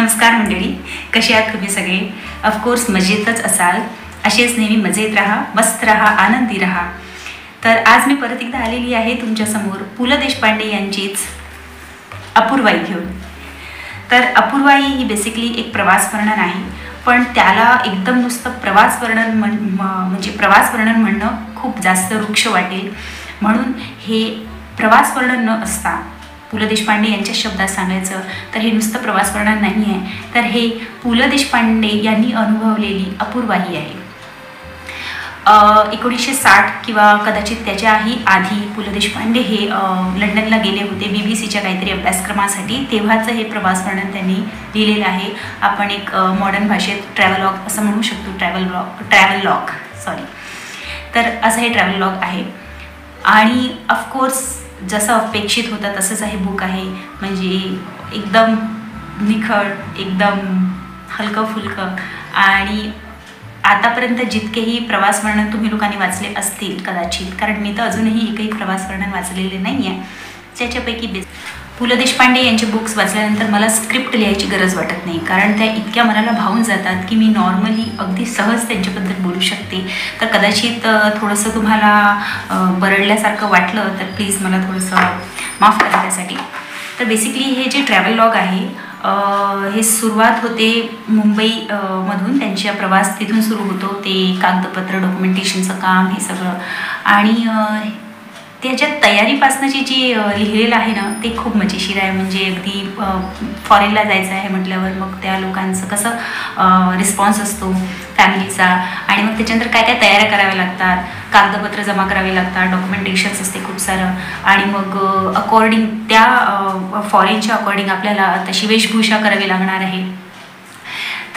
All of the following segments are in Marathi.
नमस्कार मंडळी, कशी आहात तुम्ही सगळे? ऑफकोर्स मजेतच असाल. असेच नेहमी मजेत राहा, मस्त राहा, आनंदी राहा. तर आज मी परत एकदा आलेली आहे तुमच्यासमोर पु ल देशपांडे यांचीच अपूर्वाई घेऊन. तर अपूर्वाई ही बेसिकली एक प्रवास वर्णन आहे, पण त्याला एकदम नुसतं प्रवास वर्णन म्हणजे प्रवास वर्णन म्हणणं खूप जास्त रुक्ष वाटेल. म्हणून हे प्रवास वर्णन न असता पु ल देशपांडे यांच्या शब्दात सांगायचं तर हे नुसतं प्रवास वर्णन नाही आहे, तर हे पु ल देशपांडे यांनी अनुभवलेली अपूर्वाई आहे. 1960 किंवा कदाचित त्याच्याही आधी पु ल देशपांडे हे लंडनला गेले होते BBC काहीतरी अभ्यासक्रमासाठी. तेव्हाचं हे प्रवास वर्णन त्यांनी लिहिलेलं आहे. आपण एक मॉडर्न भाषेत ट्रॅव्हलॉग असं म्हणू शकतो. ट्रॅव्हलॉग तर असं हे ट्रॅव्हलॉग आहे. आणि ऑफकोर्स जसं अपेक्षित होतं तसंच हे बुक आहे. म्हणजे एकदम निखळ, एकदम हलकं फुलकं. आणि आतापर्यंत जितकेही प्रवास वर्णन तुम्ही लोकांनी वाचले असतील कदाचित, कारण मी तर अजूनही एकही प्रवास वर्णन वाचलेले नाही आहे, त्याच्यापैकी पु ल देशपांडे यांचे बुक्स वाचल्यानंतर मला स्क्रिप्ट लिहायची गरज वाटत नाही, कारण त्या इतक्या मनाला भावून जातात की मी नॉर्मली अगदी सहज त्यांच्याबद्दल बोलू शकते. तर कदाचित थोडंसं तुम्हाला बरडल्यासारखं वाटलं तर प्लीज मला थोडंसं माफ करा त्यासाठी. तर बेसिकली हे जे ट्रॅव्हलॉग आहे हे सुरुवात होते मुंबई मधून. त्यांचा प्रवास तिथून सुरू होतो. ते कागदपत्र, डॉक्युमेंटेशनचं काम हे सगळं. आणि त्याच्या तयारीपासनंची जी लिहिलेलं आहे ना ते खूप मजेशीर आहे. म्हणजे अगदी फॉरेनला जायचं आहे म्हटल्यावर मग त्या लोकांचं कसं रिस्पॉन्स असतो फॅमिलीचा, आणि मग त्याच्यानंतर काय काय तयाऱ्या कराव्या लागतात, कागदपत्र जमा करावे लागतात, डॉक्युमेंटेशन्स असते खूप सारं. आणि मग अकॉर्डिंग त्या फॉरेनच्या अकॉर्डिंग आपल्याला तशी वेशभूषा करावी लागणार आहे.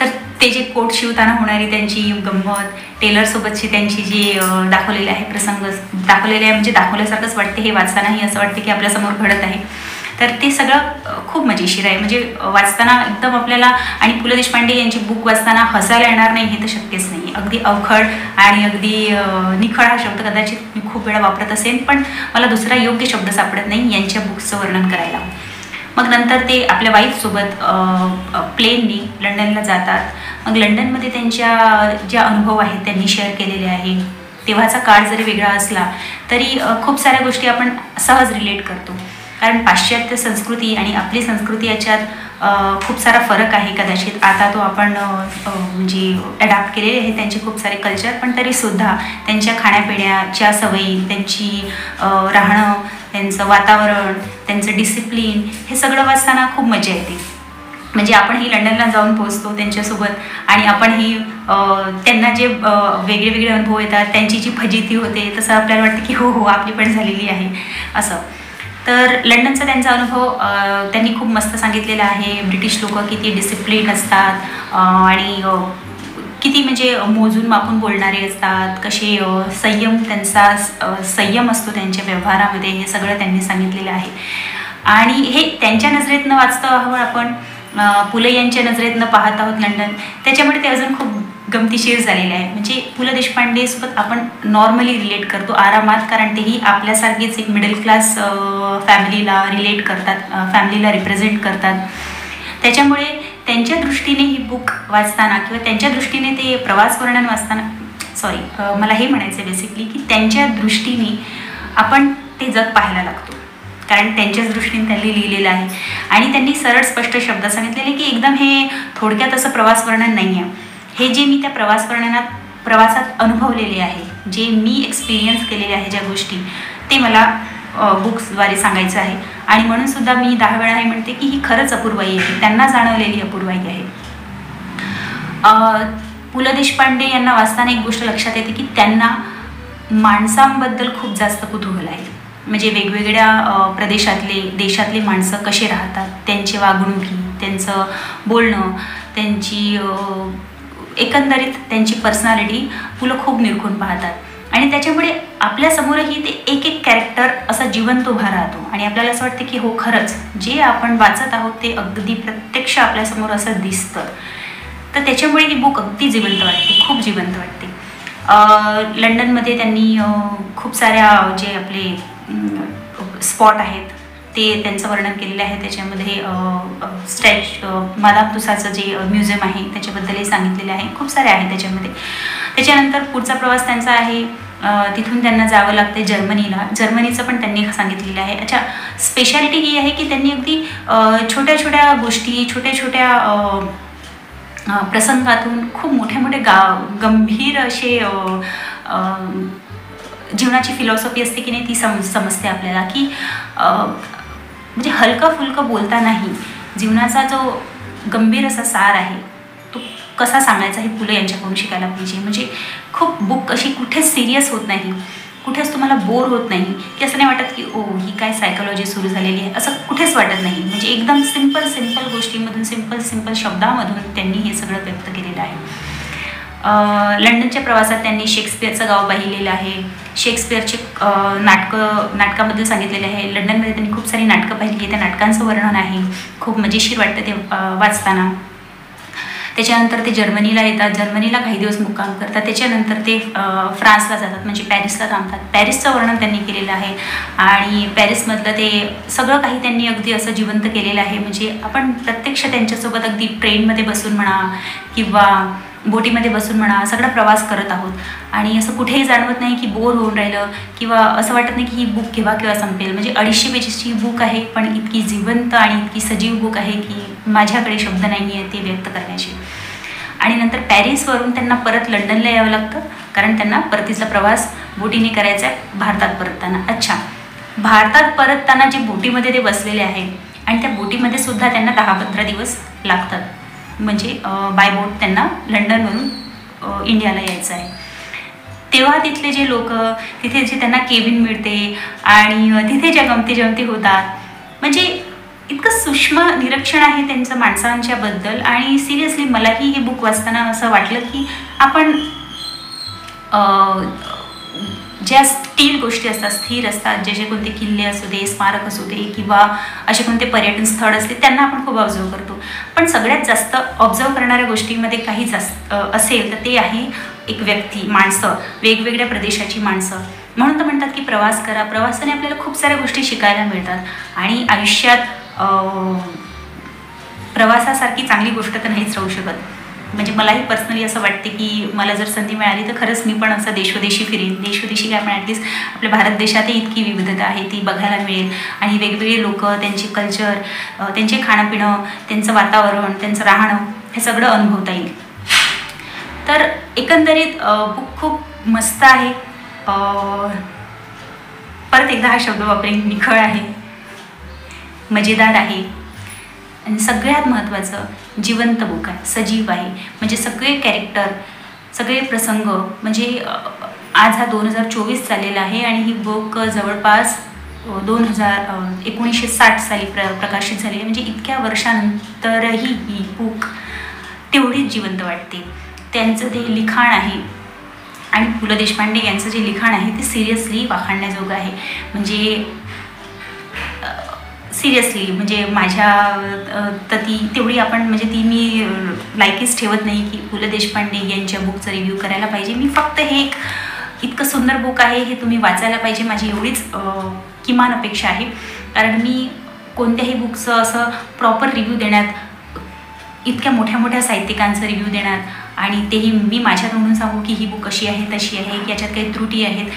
तर ते जे कोट शिवताना होणारी त्यांची गंमत, टेलरसोबतची त्यांची जी दाखवलेली आहे प्रसंग दाखवलेले आहे, म्हणजे दाखवल्यासारखंच वाटते. हे वाचतानाही असं वाटते की आपल्यासमोर घडत आहे. तर ते सगळं खूप मजेशीर आहे. म्हणजे वाचताना एकदम आपल्याला, आणि पु ल देशपांडे यांची बुक वाचताना हसायला येणार नाही हे तर शक्यच नाही. अगदी अवखळ आणि अगदी निखळ हा शब्द कदाचित मी खूप वेळा वापरत असेन, पण मला दुसरा योग्य शब्द सापडत नाही यांच्या बुक्सचं वर्णन करायला. मग नंतर ते आपल्या वाईफसोबत प्लेननी लंडनला जातात. मग लंडनमध्ये त्यांच्या ज्या अनुभव आहेत त्यांनी शेअर केलेले आहे. तेव्हाचा काळ जरी वेगळा असला तरी खूप साऱ्या गोष्टी आपण सहज रिलेट करतो, कारण पाश्चात्य संस्कृती आणि आपली संस्कृती याच्यात खूप सारा फरक आहे. कदाचित आता तो आपण म्हणजे अडॅप्ट केलेले आहे त्यांचे खूप सारे कल्चर, पण तरीसुद्धा त्यांच्या खाण्यापिण्याच्या सवयी, त्यांची राहणं, त्यांचं वातावरण, त्यांचं डिसिप्लिन हे सगळं वाचताना खूप मजा येते. म्हणजे आपणही लंडनला जाऊन पोहोचतो त्यांच्यासोबत, आणि आपणही त्यांना जे वेगळे वेगळे अनुभव येतात, त्यांची जी फजिती होते, तसं आपल्याला वाटतं की हो आपली पण झालेली आहे असं. तर लंडनचा त्यांचा अनुभव त्यांनी खूप मस्त सांगितलेला आहे. ब्रिटिश लोक किती डिसिप्लिन असतात आणि किती म्हणजे मोजून मापून बोलणारे असतात, कसे त्यांचा संयम असतो त्यांच्या व्यवहारामध्ये, हे सगळं त्यांनी सांगितलेलं आहे. आणि हे त्यांच्या नजरेतनं वाचता हवं आपण, पु ल यांच्या नजरेतनं पाहत आहोत लंडन, त्याच्यामुळे ते अजून खूप गमतीशीर झालेलं आहे. म्हणजे पु ल देशपांडेसोबत आपण नॉर्मली रिलेट करतो आरामात, कारण तेही आपल्यासारखीच एक मिडल क्लास फॅमिलीला रिलेट करतात, फॅमिलीला रिप्रेझेंट करतात. त्याच्यामुळे त्यांच्या दृष्टीने ही बुक वाचताना किंवा त्यांच्या दृष्टीने ते प्रवास वर्णन वाचताना, मला हे म्हणायचं आहे बेसिकली की त्यांच्या दृष्टीने आपण ते जग पाहायला लागतो, कारण त्यांच्याच दृष्टीने त्यांनी लिहिलेलं आहे. आणि त्यांनी सरळ स्पष्ट शब्दात सांगितलेले की एकदम हे थोडक्यात असं प्रवास वर्णन नाही आहे. हे जे मी त्या प्रवासात अनुभवलेले आहे, जे मी एक्सपिरियन्स केलेले आहे ज्या गोष्टी, ते मला बुक्सद्वारे सांगायचं आहे. आणि म्हणून सुद्धा मी 10 वेळा हे म्हणते की ही खरंच अपूर्वाई आहे, त्यांना जाणवलेली अपूर्वाई आहे. पु ल देशपांडे यांना वाचताना एक गोष्ट लक्षात येते की त्यांना माणसांबद्दल खूप जास्त कुतूहल आहे. म्हणजे वेगवेगळ्या देशातले माणसं कसे राहतात, त्यांची वागणुकी, त्यांचं बोलणं, त्यांची एकंदरीत त्यांची पर्सनॅलिटी पु ल खूप निरखून पाहतात. आणि त्याच्यामुळे आपल्यासमोरही ते एक एक कॅरेक्टर असा जिवंत उभा राहतो, आणि आपल्याला असं वाटतं की हो खरंच जे आपण वाचत आहोत ते अगदी प्रत्यक्ष आपल्यासमोर असं दिसतं. तर त्याच्यामुळे ही बुक अगदी जिवंत वाटते, खूप जिवंत वाटते. लंडनमध्ये त्यांनी खूप साऱ्या जे आपले स्पॉट आहेत ते त्यांचं वर्णन केलेलं आहे. त्याच्यामध्ये मादाम तुसाचं जे म्युझियम आहे त्याच्याबद्दलही सांगितलेलं आहे. खूप सारे आहे त्याच्यामध्ये. त्याच्यानंतर पुढचा प्रवास त्यांचा आहे, तिथून त्यांना जावं लागते जर्मनीला. जर्मनीचं पण त्यांनी सांगितलेलं आहे. अच्छा, स्पेशालिटी ही आहे की त्यांनी अगदी छोट्या छोट्या गोष्टी, छोट्या छोट्या प्रसंगातून खूप मोठे मोठे गंभीर असे जीवनाची फिलॉसॉफी असते की नाही ती समजते आपल्याला, की म्हणजे हलकं फुलकं बोलता नाही, जीवनाचा जो गंभीर असा सार आहे तो कसा सांगायचा हे पुलं यांच्याकडून शिकायला पाहिजे. म्हणजे खूप बुक अशी कुठेच सिरियस होत नाही, कुठेच तुम्हाला बोर होत नाही, की असं नाही वाटत की ओ ही काय सायकोलॉजी सुरू झालेली आहे, असं कुठेच वाटत नाही. म्हणजे एकदम सिंपल गोष्टींमधून, सिंपल शब्दामधून त्यांनी हे सगळं व्यक्त केलेलं आहे. लंडनच्या प्रवासात त्यांनी शेक्सपिअरचं गाव पाहिलेलं आहे. शेक्सपिअरचे नाटकाबद्दल सांगितलेले आहे. लंडनमध्ये त्यांनी खूप सारी नाटकं पाहिली आहे, त्या नाटकांचं वर्णन आहे. खूप मजेशीर वाटतं ते वाचताना. त्याच्यानंतर ते जर्मनीला येतात, जर्मनीला काही दिवस मुक्काम करतात. त्याच्यानंतर ते फ्रान्सला जातात, म्हणजे पॅरिसला थांबतात. पॅरिसचं वर्णन त्यांनी केलेलं आहे आणि पॅरिसमधलं ते सगळं काही त्यांनी अगदी असं जिवंत केलेलं आहे. म्हणजे आपण प्रत्यक्ष त्यांच्यासोबत अगदी ट्रेनमध्ये बसून म्हणा किंवा बोटीमध्ये बसून म्हणा सगळा प्रवास करत आहोत आणि असं कुठेही जाणवत नाही की बोर होऊन राहिलं किंवा असं वाटत नाही की ही बुक केव्हा संपेल. म्हणजे 250 पेजेसची बुक आहे, पण इतकी जिवंत आणि इतकी सजीव बुक आहे की माझ्याकडे शब्द नाही आहे ते व्यक्त करण्याचे. आणि नंतर पॅरिसवरून त्यांना परत लंडनला यावं लागतं, कारण त्यांना परतीचा प्रवास बोटीने करायचा आहे भारतात परतताना. अच्छा, भारतात परतताना जे बोटीमध्ये ते बसलेले आहे आणि त्या बोटीमध्ये सुद्धा त्यांना 10-15 दिवस लागतात. म्हणजे बाय बोट त्यांना लंडनवरून इंडियाला यायचं आहे. तेव्हा तिथले जे लोक, तिथे जे त्यांना केबिन मिळते आणि तिथे ज्या गमती होतात, म्हणजे इतकं सूक्ष्म निरीक्षण आहे त्यांचं माणसांच्याबद्दल. आणि सिरियसली मलाही हे बुक वाचताना असं वाटलं की आपण ज्या स्थिर गोष्टी असतात, स्थिर असतात, जे कोणते किल्ले असू दे, स्मारक असू दे किंवा असे कोणते पर्यटन स्थळ असते, त्यांना आपण खूप ऑब्झर्व करतो. पण सगळ्यात जास्त ऑब्झर्व करणाऱ्या गोष्टींमध्ये काही जास्त असेल तर ते आहे एक व्यक्ती, माणसं, वेगवेगळ्या प्रदेशाची माणसं. म्हणून तर म्हणतात की प्रवास करा. प्रवासाने आपल्याला खूप साऱ्या गोष्टी शिकायला मिळतात आणि आयुष्यात प्रवासासारखी चांगली गोष्ट तर नाहीच राहू शकत. म्हणजे मलाही पर्सनली असं वाटते की मला जर संधी मिळाली तर खरंच मी पण असं देशोदेशी फिरेन. देशोदेशी काय, पण ॲटलिस्ट आपल्या भारत देशातही इतकी विविधता आहे ती बघायला मिळेल आणि वेगवेगळे लोक, त्यांचे कल्चर, त्यांचे खाणंपिणं, त्यांचं वातावरण, त्यांचं राहणं हे सगळं अनुभवता येईल. तर एकंदरीत बुक खूप मस्त आहे. परत एकदा हा शब्द वापरेन, निखळ आहे, मजेदार आहे आणि सगळ्यात महत्त्वाचं जिवंत बुक आहे, सजीव आहे. म्हणजे सगळे कॅरेक्टर, सगळे प्रसंग, म्हणजे आज हा 2024 चाललेला आहे आणि ही बुक जवळपास 1960 साली प्रकाशित झाली आहे. म्हणजे इतक्या वर्षानंतरही ही बुक तेवढीच जिवंत वाटते. त्यांचं ते लिखाण आहे आणि पु ल देशपांडे यांचं जे लिखाण आहे ते सिरियसली वाखाणण्याजोगं आहे. म्हणजे सिरियसली म्हणजे माझ्या तर ती तेवढी आपण म्हणजे ती मी लायकीच ठेवत नाही की पु ल देशपांडे यांच्या बुकचं रिव्ह्यू करायला पाहिजे. मी फक्त हे एक इतकं सुंदर बुक आहे हे तुम्ही वाचायला पाहिजे, माझी एवढीच किमान अपेक्षा आहे. कारण मी कोणत्याही बुकचं असं प्रॉपर रिव्ह्यू देण्यात, इतक्या मोठ्या साहित्यिकांचं रिव्ह्यू देण्यात आणि तेही मी माझ्याकडून सांगू की ही बुक अशी आहे तशी आहे की याच्यात काही त्रुटी आहेत,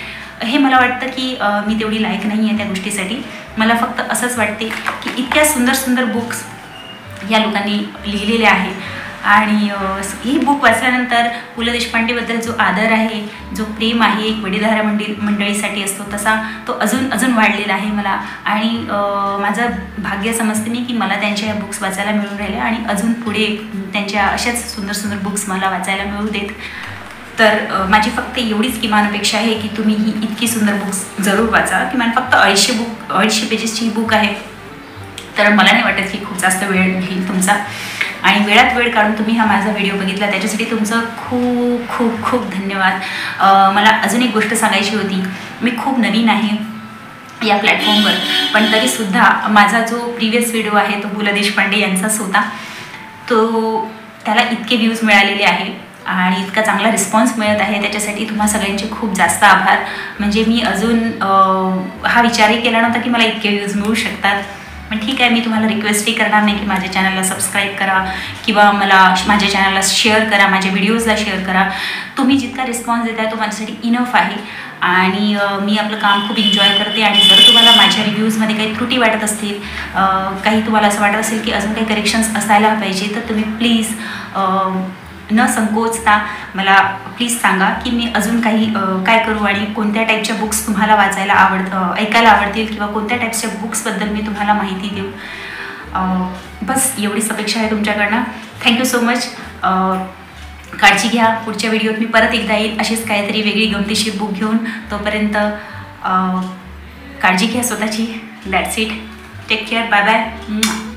हे मला वाटतं की मी तेवढी लायक नाही आहे त्या गोष्टीसाठी. मला फक्त असंच वाटते की इतक्या सुंदर बुक्स या लोकांनी लिहिलेल्या आहेत आणि ही बुक वाचल्यानंतर पु ल देशपांडेबद्दल जो आदर आहे, जो प्रेम आहे एक वडीलधाऱ्या मंडळीसाठी असतो, तसा तो अजून वाढलेला आहे मला. आणि माझं भाग्य समजते मी की मला त्यांच्या या बुक्स वाचायला मिळून राहिल्या आणि अजून पुढे त्यांच्या अशाच सुंदर बुक्स मला वाचायला मिळू देत. तर माझी फक्त एवढीच किमान अपेक्षा आहे की तुम्ही ही इतकी सुंदर बुक्स जरूर वाचा. किमान फक्त 250 पेजेसची ही बुक आहे, तर मला नाही वाटत की खूप जास्त वेळ घेईल तुमचा. आणि वेळात वेळ काढून तुम्ही हा माझा व्हिडिओ बघितला त्याच्यासाठी तुमचं खूप धन्यवाद. मला अजून एक गोष्ट सांगायची होती. मी खूप नवीन आहे या प्लॅटफॉर्मवर, पण तरीसुद्धा माझा जो प्रिव्हियस व्हिडिओ आहे तो पु ल देशपांडे यांचाच होता. तो त्याला इतके व्ह्यूज मिळालेले आहे आणि इतका चांगला रिस्पॉन्स मिळत आहे त्याच्यासाठी तुम्हा सगळ्यांचे खूप जास्त आभार. म्हणजे मी अजून हा विचारही केला नव्हता की मला इतके व्ह्यूज मिळू शकतात. पण ठीक आहे, मी तुम्हाला रिक्वेस्टही करणार नाही की माझ्या चॅनलला सबस्क्राईब करा किंवा मला माझ्या चॅनलला शेअर करा, माझ्या व्हिडिओजला शेअर करा. तुम्ही जितका रिस्पॉन्स देत आहे तो माझ्यासाठी इनफ आहे आणि मी आपलं काम खूप एन्जॉय करते. आणि जर तुम्हाला माझ्या रिव्ह्यूजमध्ये काही त्रुटी वाटत असतील, काही तुम्हाला असं वाटत असेल की अजून काही करेक्शन्स असायला पाहिजे, तर तुम्ही प्लीज न संकोचता मला प्लीज सांगा की मी अजून काही काय करू आणि कोणत्या टाईपच्या बुक्स तुम्हाला वाचायला ऐकायला आवडतील किंवा कोणत्या टाईपच्या बुक्सबद्दल मी तुम्हाला माहिती देऊ. बस एवढीच अपेक्षा आहे तुमच्याकडनं. Thank you so much. काळजी घ्या. पुढच्या व्हिडिओत मी परत एकदा येईल अशीच काहीतरी वेगळी गमतीशीर बुक घेऊन. तोपर्यंत काळजी घ्या स्वतःची. That's it. Take care. Bye bye.